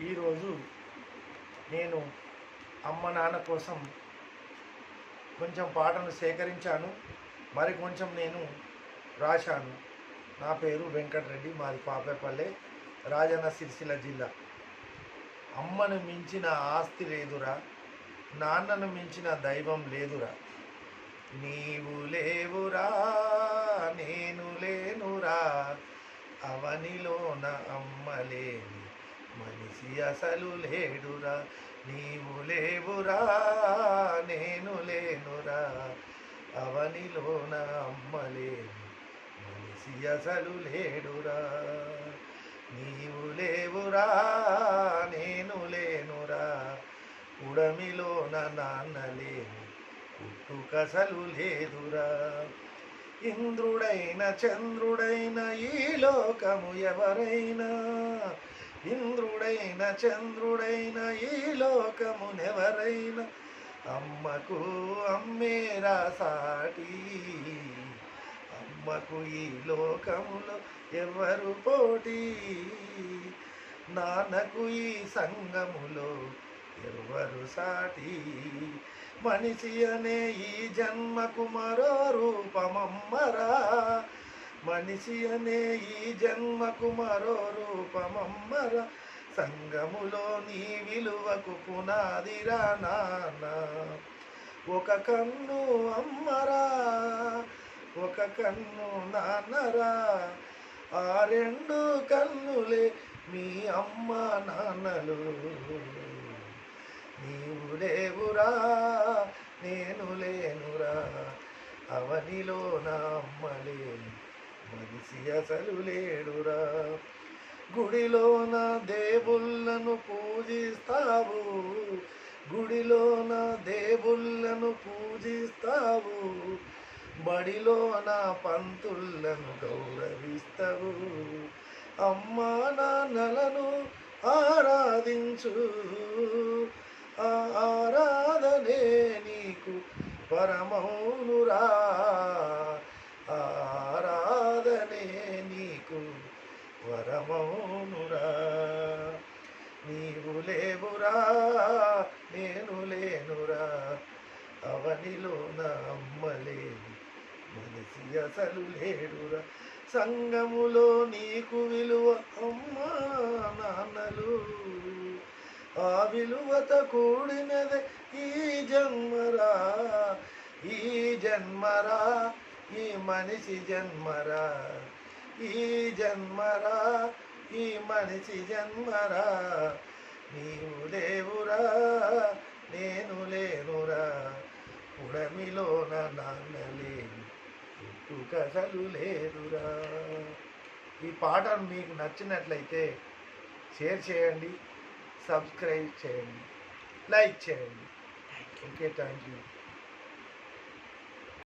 ఈరోజు నేను అమ్మ నాన్న కోసం కొంచెం పాటను సేకరించాను, మరి కొంచెం నేను రాశాను. నా పేరు వెంకటరెడ్డి, మాది పాపేపల్లె, రాజన్న సిరిసిల్ల జిల్లా. అమ్మను మించిన ఆస్తి లేదురా, నాన్నను మించిన దైవం లేదురా, నీవు లేవురా నేను లేనురా, అవనిలోన అమ్మలేని మనిషి అసలు లేడురా, నీవు లేవురా నేను లేనురా, అవనిలోన అమ్మలేని మనిషి అసలు లేడురా, నీవు లేవురా నేను లేనురా, ఉడమిలోన నాన్నలేని పుట్టుకసలు లేదురా, ఇంద్రుడైన చంద్రుడైన ఈ లోకము ఎవరైనా, ఇంద్రుడైన చంద్రుడైన ఈ లోకమునెవరైనా, అమ్మకు అమ్మేరా సాటి, అమ్మకు ఈ లోకములో ఎవరు పోటీ, నాన్నకు ఈ సంగములో ఎవరు సాటి, మనిషి అనే ఈ జన్మకు మరో రూపమమ్మరా, మనిషి అనే ఈ జన్మకు మరో రూపమమ్మరా, సంగములో నీ విలువకు పునాదిరా నాన్న, ఒక కన్ను అమ్మరా ఒక కన్ను నాన్నరా, ఆ రెండు కన్నులే మీ అమ్మ నాన్నలు, నీవు లేవురా నేను లేనురా, అవనిలో నా అమ్మలేని మనిషి అసలు లేడురా, గుడిలోన దేవుళ్ళను పూజిస్తావు, గుడిలోన దేవుళ్ళను పూజిస్తావు, బడిలోన పంతులను గౌరవిస్తావు, అమ్మా నాన్నలను ఆరాధించు, ఆ ఆరాధనే నీకు పరమౌనురా, ఆరాధనే నీకు వరమౌనురా, నీవు లేవురా నేను లేనురా, అవనిలోన అమ్మలేని మనిషి అసలు లేడురా, సంగములో నీకు విలువ అమ్మా నాన్నలు, ఆ విలువత కూడినదే ఈ జన్మరా, ఈ జన్మరా ఈ మనిషి జన్మరా, ఈ జన్మరా ఈ మనిషి జన్మరా, నీవు లేవురా నేను లేనురా, ఉడమిలోన నాన్నలేని పుట్టుకసలు లేదురా. ఈ పాట మీకు నచ్చినట్లయితే షేర్ చేయండి, సబ్స్క్రైబ్ చేయండి, లైక్ చేయండి. Okay, thank you.